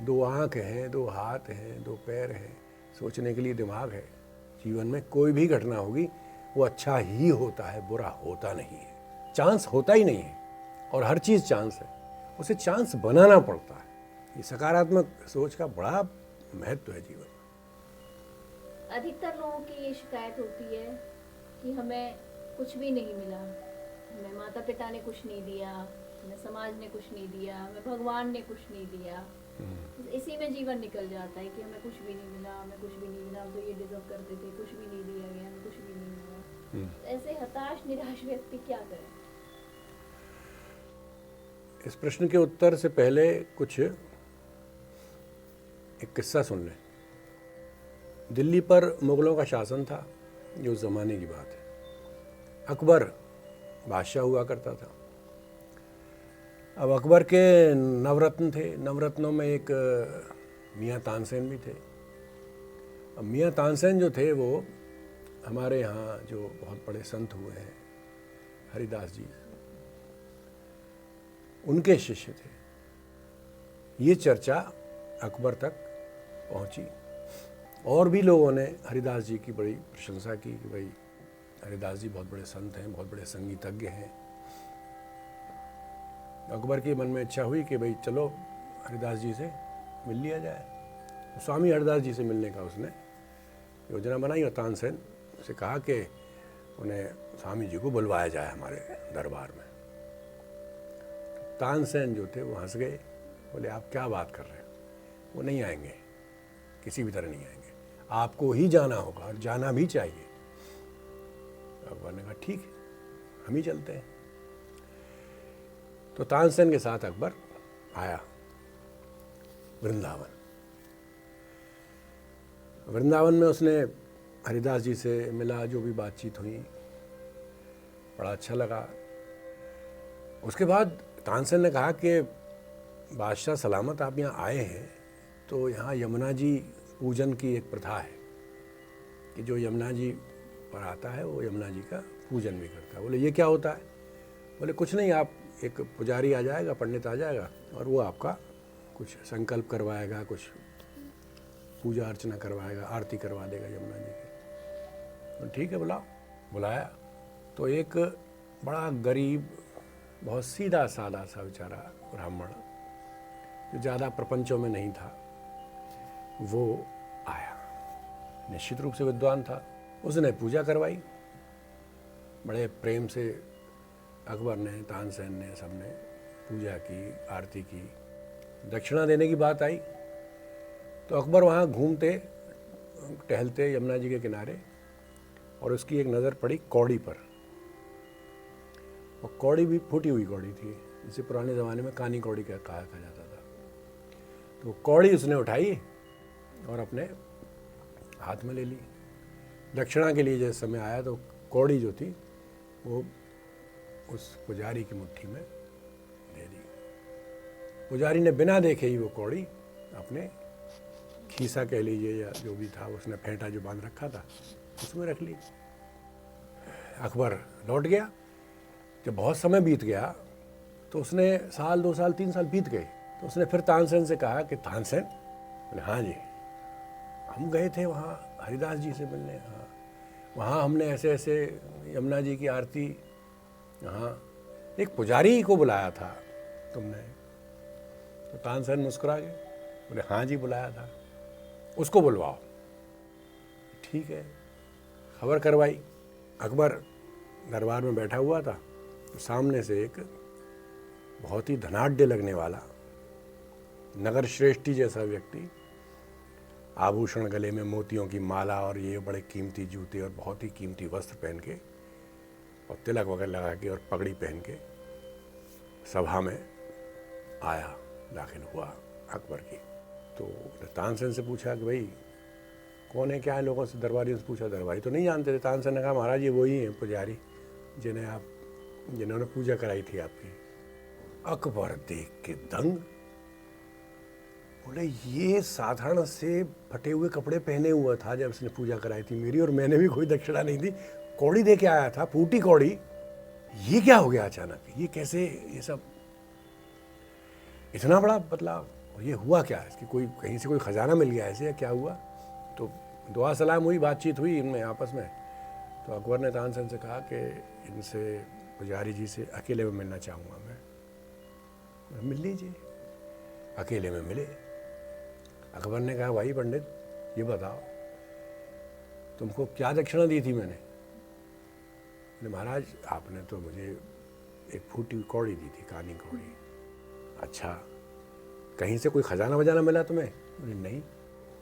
दो आँख हैं, दो हाथ हैं, दो पैर हैं, सोचने के लिए दिमाग है। जीवन में कोई भी घटना होगी वो अच्छा ही होता है, बुरा होता नहीं है। चांस होता ही नहीं है, और हर चीज़ चांस है, उसे चांस बनाना पड़ता है। ये सकारात्मक सोच का बड़ा महत्व है जीवन में। अधिकतर लोगों की ये शिकायत होती है कि हमें कुछ भी नहीं मिला, हमें माता पिता ने कुछ नहीं दिया, हमें समाज ने कुछ नहीं दिया, हमें भगवान ने कुछ नहीं दिया। इसी में जीवन निकल जाता है कि हमें कुछ भी नहीं मिला, हमें कुछ भी नहीं मिला, हम तो ये डिजर्व करते थे, कुछ भी नहीं दिया गया, हमें कुछ भी नहीं मिला। ऐसे हताश निराश व्यक्ति क्या करे? इस प्रश्न के उत्तर से पहले कुछ एक किस्सा सुन लें। दिल्ली पर मुगलों का शासन था, जो उस ज़माने की बात है। अकबर बादशाह हुआ करता था। अब अकबर के नवरत्न थे, नवरत्नों में एक मियाँ तानसेन भी थे। अब मियाँ तानसेन जो थे वो हमारे यहाँ जो बहुत बड़े संत हुए हैं, हरिदास जी, उनके शिष्य थे। ये चर्चा अकबर तक पहुंची, और भी लोगों ने हरिदास जी की बड़ी प्रशंसा की कि भाई हरिदास जी बहुत बड़े संत हैं, बहुत बड़े संगीतज्ञ हैं। अकबर के मन में इच्छा हुई कि भाई चलो हरिदास जी से मिल लिया जाए। तो स्वामी हरिदास जी से मिलने का उसने योजना बनाई, और तानसेन से कहा कि उन्हें स्वामी जी को बुलवाया जाए हमारे दरबार में। तानसेन जो थे वो हंस गए, बोले आप क्या बात कर रहे हैं, वो नहीं आएंगे, किसी भी तरह नहीं आएंगे, आपको ही जाना होगा और जाना भी चाहिए। अकबर ने कहा ठीक है, हम ही चलते हैं। तो तानसेन के साथ अकबर आया वृंदावन। वृंदावन में उसने हरिदास जी से मिला, जो भी बातचीत हुई बड़ा अच्छा लगा। उसके बाद तानसेन ने कहा कि बादशाह सलामत, आप यहाँ आए हैं तो यहाँ यमुना जी पूजन की एक प्रथा है कि जो यमुना जी पर आता है वो यमुना जी का पूजन भी करता है। बोले ये क्या होता है? बोले कुछ नहीं, आप एक पुजारी आ जाएगा, पंडित आ जाएगा, और वो आपका कुछ संकल्प करवाएगा, कुछ पूजा अर्चना करवाएगा, आरती करवा देगा यमुना जी की। तो ठीक है, बुलाओ। बुलाया तो एक बड़ा गरीब, बहुत सीधा साधा सा बेचारा ब्राह्मण, जो ज़्यादा प्रपंचों में नहीं था, वो आया। निश्चित रूप से विद्वान था। उसने पूजा करवाई बड़े प्रेम से। अकबर ने, तानसेन ने, सबने पूजा की, आरती की। दक्षिणा देने की बात आई तो अकबर वहाँ घूमते टहलते यमुना जी के किनारे, और उसकी एक नज़र पड़ी कौड़ी पर। और कौड़ी भी फूटी हुई कौड़ी थी, जिसे पुराने ज़माने में कानी कौड़ी कहा जाता था। तो कौड़ी उसने उठाई और अपने हाथ में ले ली। दक्षिणा के लिए जैसे समय आया तो कौड़ी जो थी वो उस पुजारी की मुट्ठी में दे दी। पुजारी ने बिना देखे ही वो कौड़ी अपने खीसा कह लीजिए या जो भी था, उसने फेंटा जो बांध रखा था उसमें रख ली। अकबर लौट गया। जब बहुत समय बीत गया तो उसने, साल 2 साल 3 साल बीत गए, तो उसने फिर तानसेन से कहा कि तानसेन, बोले हाँ जी, हम गए थे वहाँ हरिदास जी से मिलने, हाँ वहाँ हमने ऐसे ऐसे यमुना जी की आरती, हाँ एक पुजारी को बुलाया था तुमने। तो तानसेन मुस्कुरा गए, बोले हाँ जी बुलाया था, उसको बुलवाओ। ठीक है, खबर करवाई। अकबर दरबार में बैठा हुआ था, तो सामने से एक बहुत ही धनाढ्य लगने वाला नगर श्रेष्ठी जैसा व्यक्ति, आभूषण, गले में मोतियों की माला और ये बड़े कीमती जूते और बहुत ही कीमती वस्त्र पहन के और तिलक वगैरह लगा के और पगड़ी पहन के सभा में आया, दाखिल हुआ अकबर की। तो तानसेन से पूछा कि भाई कौन है, क्या है? लोगों से, दरबारियों से पूछा। दरबारी तो नहीं जानते थे। तानसेन ने कहा महाराज ये वही हैं पुजारी जिन्होंने पूजा कराई थी आपकी। अकबर देख के दंग, बोले ये साधारण से फटे हुए कपड़े पहने हुआ था जब उसने पूजा कराई थी मेरी, और मैंने भी कोई दक्षिणा नहीं दी, कौड़ी दे के आया था, फूटी कौड़ी, ये क्या हो गया अचानक? ये कैसे, ये सब इतना बड़ा बदलाव हो और ये हुआ क्या, इसकी कोई कहीं से कोई ख़जाना मिल गया ऐसे या क्या हुआ। तो दुआ सलाम हुई, बातचीत हुई इनमें आपस में। तो अकबर ने तानसेन से कहा कि इनसे, पुजारी जी से अकेले में मिलना चाहूँगा मैं। मिल लीजिए। अकेले में मिले। अकबर ने कहा, भाई पंडित ये बताओ तुमको क्या दक्षिणा दी थी मैंने? महाराज आपने तो मुझे एक फूटी कौड़ी दी थी, कानी कौड़ी। अच्छा, कहीं से कोई खजाना वजाना मिला तुम्हें? बोले नहीं।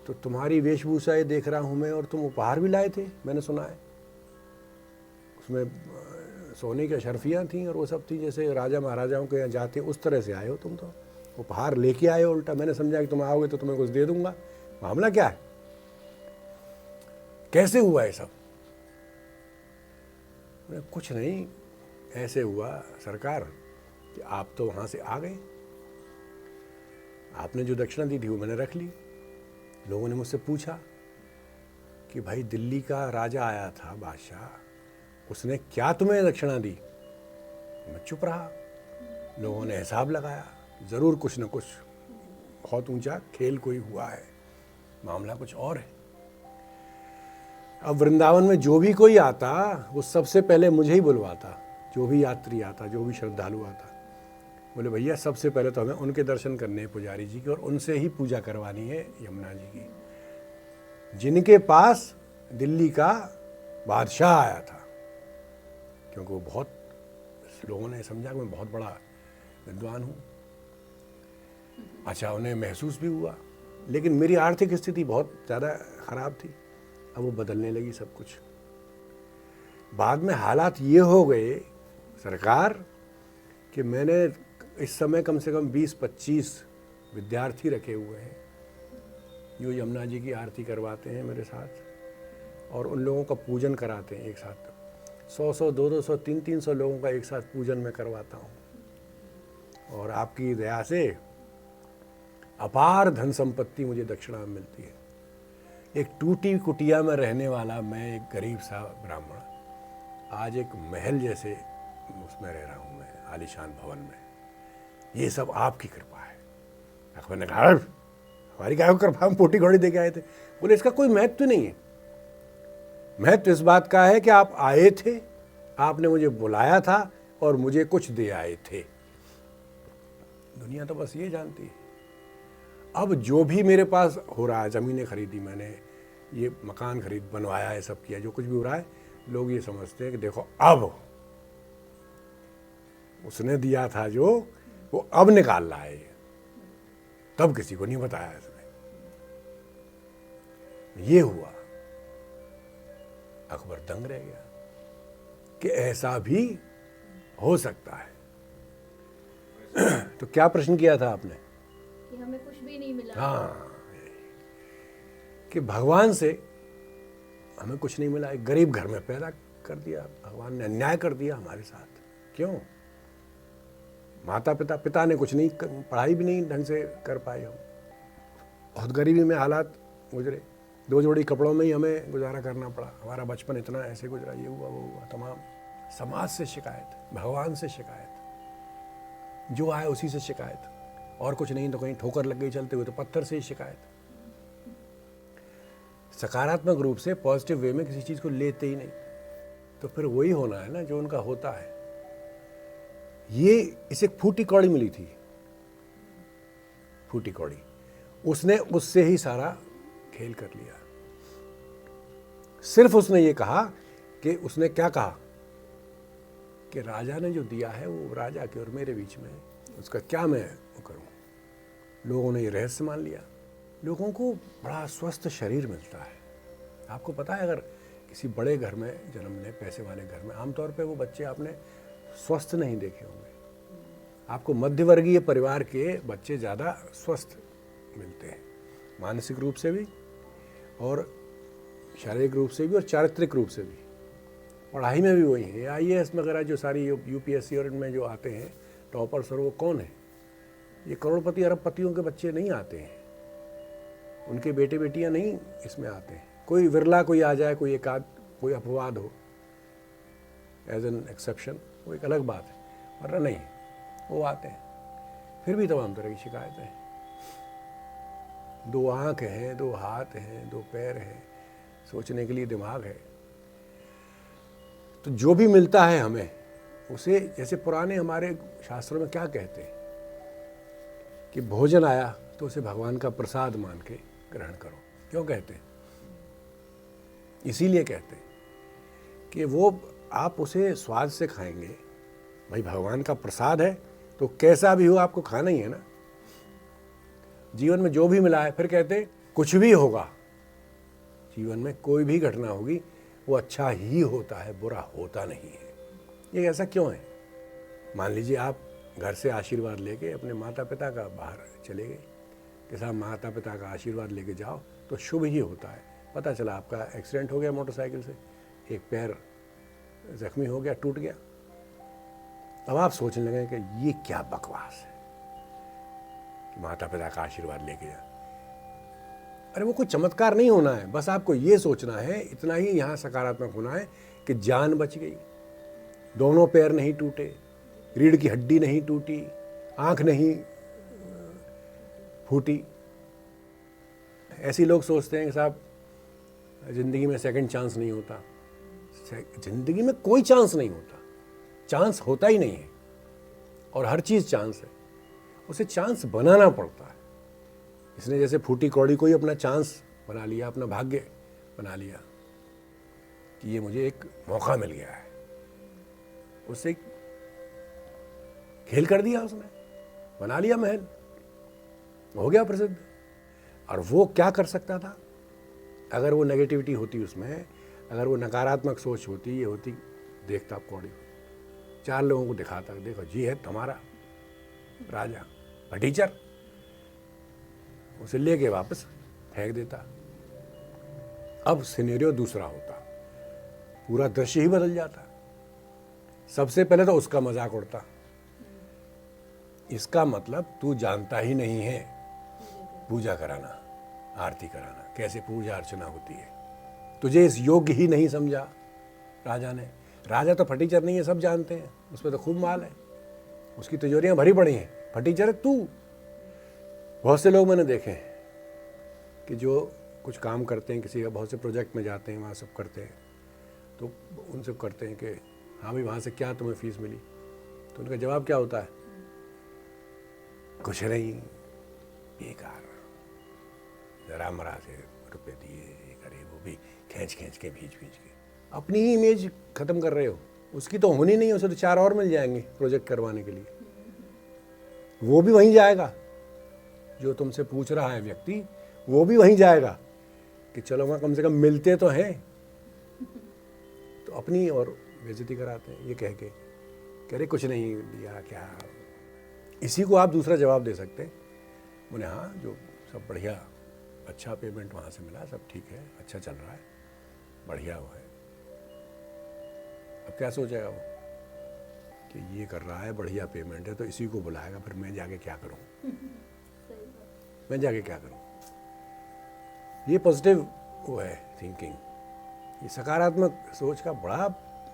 तो तुम्हारी वेशभूषा ये देख रहा हूँ मैं, और तुम उपहार भी लाए थे मैंने सुना है। उसमें सोने की अशरफियाँ थीं और वो सब थी जैसे राजा महाराजाओं के यहाँ जाते, उस तरह से आए हो तुम। तो उपहार लेके आए हो उल्टा। मैंने समझा कि तुम आओगे तो तुम्हें कुछ दे दूंगा। मामला क्या है, कैसे हुआ ये सब? कुछ नहीं, ऐसे हुआ सरकार कि आप तो वहाँ से आ गए, आपने जो दक्षिणा दी थी वो मैंने रख ली। लोगों ने मुझसे पूछा कि भाई दिल्ली का राजा आया था, बादशाह, उसने क्या तुम्हें दक्षिणा दी? मैं चुप रहा। लोगों ने हिसाब लगाया, ज़रूर कुछ न कुछ बहुत ऊंचा खेल कोई हुआ है, मामला कुछ और है। अब वृंदावन में जो भी कोई आता वो सबसे पहले मुझे ही बुलवाता, जो भी यात्री आता, जो भी श्रद्धालु आता। बोले भैया सबसे पहले तो हमें उनके दर्शन करने हैं पुजारी जी के, और उनसे ही पूजा करवानी है यमुना जी की, जिनके पास दिल्ली का बादशाह आया था। क्योंकि वो बहुत, लोगों ने समझा कि मैं बहुत बड़ा विद्वान हूँ। अच्छा, उन्हें महसूस भी हुआ, लेकिन मेरी आर्थिक स्थिति बहुत ज़्यादा ख़राब थी। अब वो बदलने लगी सब कुछ। बाद में हालात ये हो गए सरकार कि मैंने इस समय कम से कम 20-25 विद्यार्थी रखे हुए हैं जो यमुना जी की आरती करवाते हैं मेरे साथ, और उन लोगों का पूजन कराते हैं एक साथ। 100-100, 200, 300 लोगों का एक साथ पूजन मैं करवाता हूँ। और आपकी दया से अपार धन संपत्ति मुझे दक्षिणा में मिलती है। एक टूटी कुटिया में रहने वाला मैं, एक गरीब सा ब्राह्मण, आज एक महल जैसे उसमें रह रहा हूँ मैं, आलीशान भवन में। ये सब आपकी कृपा है। अकबर ने कहा, हमारी क्या कृपा, हम पोटी घोड़ी दे के आए थे। बोले इसका कोई महत्व नहीं है। महत्व इस बात का है कि आप आए थे, आपने मुझे बुलाया था और मुझे कुछ दे आए थे। दुनिया तो बस ये जानती है। अब जो भी मेरे पास हो रहा है, ज़मीनें खरीदी मैंने, ये मकान खरीद बनवाया है, सब किया, जो कुछ भी हो रहा है, लोग ये समझते हैं कि देखो अब उसने दिया था जो, वो अब निकाल रहा है। तब किसी को नहीं बताया इसने। ये हुआ। अकबर दंग रह गया कि ऐसा भी हो सकता है। तो क्या प्रश्न किया था आपने? कि हमें कुछ भी नहीं मिला। हाँ, कि भगवान से हमें कुछ नहीं मिला। एक गरीब घर में पैदा कर दिया भगवान ने, अन्याय कर दिया हमारे साथ। क्यों? माता पिता ने कुछ नहीं, पढ़ाई भी नहीं ढंग से कर पाए हम, बहुत गरीबी में हालात गुजरे, 2 जोड़ी कपड़ों में ही हमें गुजारा करना पड़ा। हमारा बचपन इतना ऐसे गुजरा, ये हुआ वो हुआ, तमाम। समाज से शिकायत, भगवान से शिकायत, जो आए उसी से शिकायत, और कुछ नहीं तो कहीं ठोकर लग गई चलते हुए तो पत्थर से ही शिकायत। सकारात्मक रूप से, पॉजिटिव वे में किसी चीज़ को लेते ही नहीं। तो फिर वही होना है ना जो उनका होता है। ये इसे फूटी कौड़ी मिली थी, फूटी कौड़ी, उसने उससे ही सारा खेल कर लिया। सिर्फ उसने ये कहा कि, उसने क्या कहा कि राजा ने जो दिया है वो राजा के और मेरे बीच में है, उसका क्या मैं करूं। लोगों ने ये रहस्य मान लिया। लोगों को बड़ा स्वस्थ शरीर मिलता है। आपको पता है, अगर किसी बड़े घर में जन्म लें, पैसे वाले घर में, आमतौर पे वो बच्चे आपने स्वस्थ नहीं देखे होंगे। आपको मध्यवर्गीय परिवार के बच्चे ज़्यादा स्वस्थ मिलते हैं, मानसिक रूप से भी और शारीरिक रूप से भी और चारित्रिक रूप से भी। पढ़ाई में भी वही है। IAS वगैरह जो सारी UPSC और इनमें जो आते हैं टॉपर्स, और वो कौन है? ये करोड़पति अरबपतियों के बच्चे नहीं आते हैं, उनके बेटे बेटियां नहीं इसमें आते हैं। कोई विरला कोई आ जाए, कोई एकाध, कोई अपवाद हो एज एन एक्सेप्शन, वो एक अलग बात है, वरना नहीं वो आते हैं। फिर भी तमाम तरह की शिकायतें हैं। दो आँख हैं, दो हाथ हैं, दो पैर हैं, सोचने के लिए दिमाग है। तो जो भी मिलता है हमें, उसे जैसे पुराने हमारे शास्त्रों में क्या कहते हैं कि भोजन आया तो उसे भगवान का प्रसाद मान के ग्रहण करो। क्यों कहते हैं? इसीलिए कहते हैं कि वो आप उसे स्वाद से खाएंगे। भाई भगवान का प्रसाद है तो कैसा भी हो आपको खाना ही है ना। जीवन में जो भी मिला है, फिर कहते हैं कुछ भी होगा जीवन में, कोई भी घटना होगी वो अच्छा ही होता है, बुरा होता नहीं है। ये ऐसा क्यों है? मान लीजिए आप घर से आशीर्वाद लेके अपने माता पिता का बाहर चले गए कि साहब माता पिता का आशीर्वाद लेके जाओ तो शुभ ही होता है। पता चला आपका एक्सीडेंट हो गया मोटरसाइकिल से, एक पैर जख्मी हो गया, टूट गया। अब आप सोचने लगे कि ये क्या बकवास है कि माता पिता का आशीर्वाद लेके जा। अरे वो कोई चमत्कार नहीं होना है, बस आपको ये सोचना है, इतना ही यहाँ सकारात्मक होना है कि जान बच गई, दोनों पैर नहीं टूटे, रीढ़ की हड्डी नहीं टूटी, आंख नहीं फूटी। ऐसे लोग सोचते हैं कि साहब जिंदगी में सेकंड चांस नहीं होता। जिंदगी में कोई चांस नहीं होता, चांस होता ही नहीं है। और हर चीज़ चांस है, उसे चांस बनाना पड़ता है। इसने जैसे फूटी कौड़ी को ही अपना चांस बना लिया, अपना भाग्य बना लिया कि ये मुझे एक मौका मिल गया है। उससे खेल कर दिया, उसने बना लिया महल, हो गया प्रसिद्ध। और वो क्या कर सकता था? अगर वो नेगेटिविटी होती उसमें, अगर वो नकारात्मक सोच होती, ये होती, देखता कौड़ी, चार लोगों को दिखाता, देखो जी है तुम्हारा राजा टीचर, उसे लेके वापस फेंक देता। अब सिनेरियो दूसरा होता, पूरा दृश्य ही बदल जाता। सबसे पहले तो उसका मजाक उड़ता, इसका मतलब तू जानता ही नहीं है पूजा कराना, आरती कराना, कैसे पूजा अर्चना होती है, तुझे इस योग्य ही नहीं समझा राजा ने। राजा तो फटीचर नहीं है, सब जानते हैं, उसमें तो खूब माल है, उसकी तिजोरियां भरी पड़ी हैं, फटीचर है तू। बहुत से लोग मैंने देखे हैं कि जो कुछ काम करते हैं, किसी का बहुत से प्रोजेक्ट में जाते हैं, वहाँ सब करते हैं, तो उनसे करते हैं कि हाँ भाई वहाँ से क्या तुम्हें फीस मिली? तो उनका जवाब क्या होता है? कुछ नहीं, बेकार, जरा मरा से रुपये दिए, ये करे, वो भी खींच खींच के भींच के अपनी ही इमेज खत्म कर रहे हो। उसकी तो होनी नहीं है, उसे तो चार और मिल जाएंगे प्रोजेक्ट करवाने के लिए, वो भी वहीं जाएगा। जो तुमसे पूछ रहा है व्यक्ति, वो भी वहीं जाएगा कि चलो वहाँ कम से कम मिलते तो हैं। तो अपनी और बेइज्जती कराते हैं ये कह के, कह रहे कुछ नहीं दिया क्या। इसी को आप दूसरा जवाब दे सकते हैं, बोले हाँ जो सब बढ़िया, अच्छा पेमेंट वहाँ से मिला, सब ठीक है, अच्छा चल रहा है, बढ़िया वो है। अब क्या सोचेगा वो कि ये कर रहा है, बढ़िया पेमेंट है, तो इसी को बुलाएगा, फिर मैं जाके क्या करूँ? मैं जाके क्या करूँ? ये पॉजिटिव वो है थिंकिंग, ये सकारात्मक सोच का बड़ा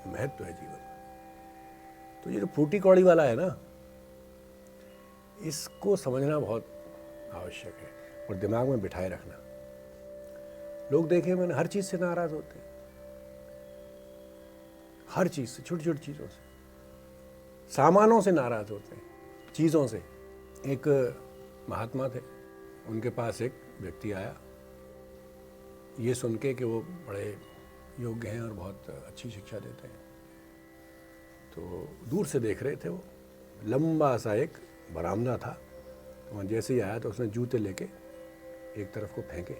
महत्व है जीवन में। तो ये जो फूटी कौड़ी वाला है ना, इसको समझना बहुत आवश्यक है और दिमाग में बिठाए रखना। लोग देखे मैंने हर चीज़ से नाराज होते हैं, हर चीज़ से, छोटी छोटी चीज़ों से, सामानों से नाराज होते हैं, चीज़ों से। एक महात्मा थे, उनके पास एक व्यक्ति आया, ये सुन के कि वो बड़े योग्य हैं और बहुत अच्छी शिक्षा देते हैं। तो दूर से देख रहे थे वो, लंबा सा एक बरामदा था, तो वहाँ जैसे ही आया तो उसने जूते लेके एक तरफ को फेंके,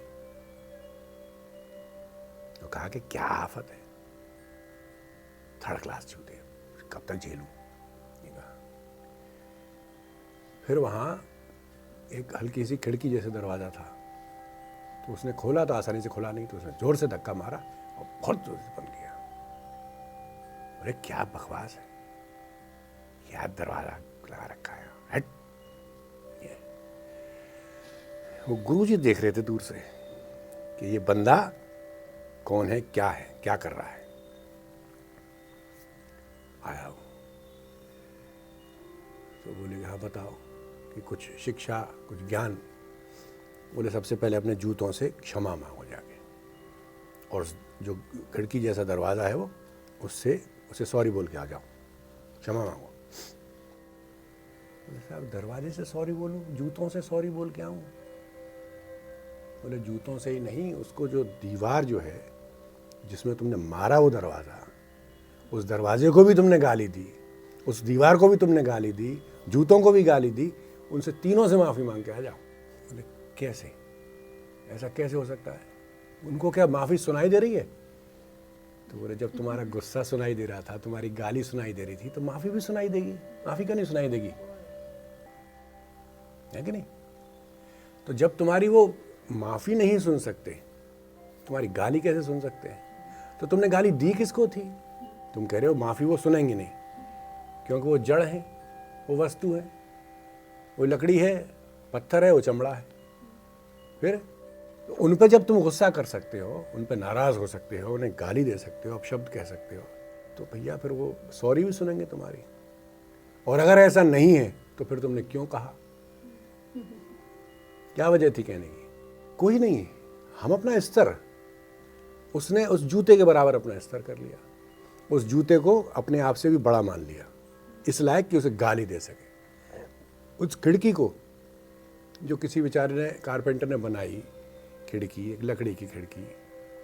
तो कहा कि क्या आफत है, थर्ड क्लास जूते, कब तक झेलूं? ये कहा। फिर वहाँ एक हल्की सी खिड़की जैसे दरवाज़ा था, तो उसने खोला तो आसानी से खुला नहीं, तो उसने जोर से धक्का मारा और बहुत जोर से बंद किया। अरे क्या बकवास है, क्या दरवाज़ा लगा रखा है, हट। ये वो गुरुजी देख रहे थे दूर से कि ये बंदा कौन है, क्या है, क्या कर रहा है। आया वो तो बोले हाँ बताओ, कि कुछ शिक्षा, कुछ ज्ञान बोले सबसे पहले अपने जूतों से क्षमा मांगो जाके, और जो खिड़की जैसा दरवाज़ा है वो उससे सॉरी बोल के आ जाओ, क्षमा मांगो। बोले साहब दरवाजे से सॉरी बोलूं, जूतों से सॉरी बोल के आऊँ? बोले जूतों से ही नहीं, उसको जो दीवार जो है जिसमें तुमने मारा वो दरवाज़ा, उस दरवाजे को भी तुमने गाली दी, उस दीवार को भी तुमने गाली दी, जूतों को भी गाली दी, उनसे तीनों से माफ़ी मांग के आ जाओ। बोले कैसे, ऐसा कैसे हो सकता है? उनको क्या माफ़ी सुनाई दे रही है? तो बोले जब तुम्हारा गुस्सा सुनाई दे रहा था, तुम्हारी गाली सुनाई दे रही थी, तो माफ़ी भी सुनाई देगी, माफ़ी क्यों नहीं सुनाई देगी? है कि नहीं? तो जब तुम्हारी वो माफ़ी नहीं सुन सकते, तुम्हारी गाली कैसे सुन सकते हैं? तो तुमने गाली दी किसको थी? तुम कह रहे हो माफ़ी वो सुनेंगे नहीं, क्योंकि वो जड़ है, वो वस्तु है, वो लकड़ी है, पत्थर है, वो चमड़ा है। फिर तो उन पर जब तुम गुस्सा कर सकते हो, उन पर नाराज़ हो सकते हो, उन्हें गाली दे सकते हो, अपशब्द कह सकते हो, तो भैया फिर वो सॉरी भी सुनेंगे तुम्हारी। और अगर ऐसा नहीं है तो फिर तुमने क्यों कहा? क्या वजह थी कहने की? कोई नहीं। हम अपना स्तर, उसने उस जूते के बराबर अपना स्तर कर लिया, उस जूते को अपने आप से भी बड़ा मान लिया, इस लायक कि उसे गाली दे सके। उस खिड़की को जो किसी बेचारे ने, कारपेंटर ने बनाई, खिड़की, एक लकड़ी की खिड़की,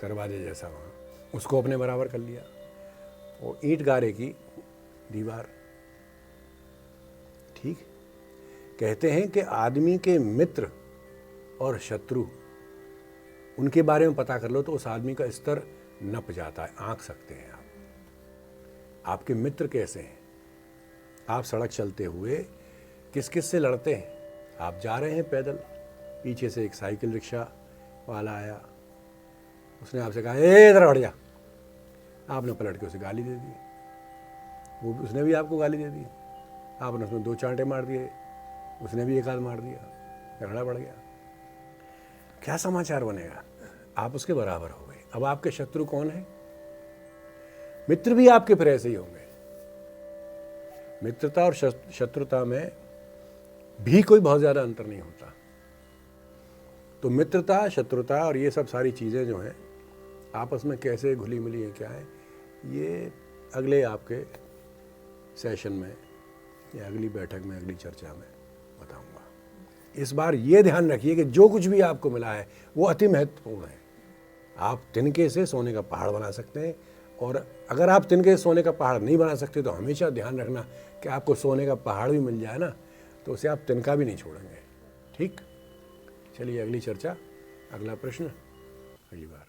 दरवाजे जैसा, वहाँ उसको अपने बराबर कर लिया। वो ईंट गारे की दीवार। ठीक, कहते हैं कि आदमी के मित्र और शत्रु, उनके बारे में पता कर लो तो उस आदमी का स्तर नप जाता है, आंक सकते हैं आप। आपके मित्र कैसे हैं? आप सड़क चलते हुए किस किस से लड़ते हैं? आप जा रहे हैं पैदल, पीछे से एक साइकिल रिक्शा वाला आया, उसने आपसे कहा ए इधर हट जा, आपने पलट के उसे गाली दे दी, वो उसने भी आपको गाली दे दी, आपने उसमें 2 चांटे मार दिए, उसने भी 1 आध मार दिया, झगड़ा बढ़ गया। क्या समाचार बनेगा? आप उसके बराबर हो गए। अब आपके शत्रु कौन है? मित्र भी आपके फिर ऐसे ही होंगे। मित्रता और शत्रुता में भी कोई बहुत ज़्यादा अंतर नहीं होता। तो मित्रता, शत्रुता और ये सब सारी चीज़ें जो हैं आपस में कैसे घुली मिली हैं, क्या है, ये अगले आपके सेशन में या अगली बैठक में, अगली चर्चा में बताऊंगा। इस बार ये ध्यान रखिए कि जो कुछ भी आपको मिला है वो अति महत्वपूर्ण है। आप तिनके से सोने का पहाड़ बना सकते हैं, और अगर आप तिनके से सोने का पहाड़ नहीं बना सकते तो हमेशा ध्यान रखना कि आपको सोने का पहाड़ भी मिल जाए ना, तो उसे आप तिनका भी नहीं छोड़ेंगे। ठीक, चलिए अगली चर्चा, अगला प्रश्न अगली बार।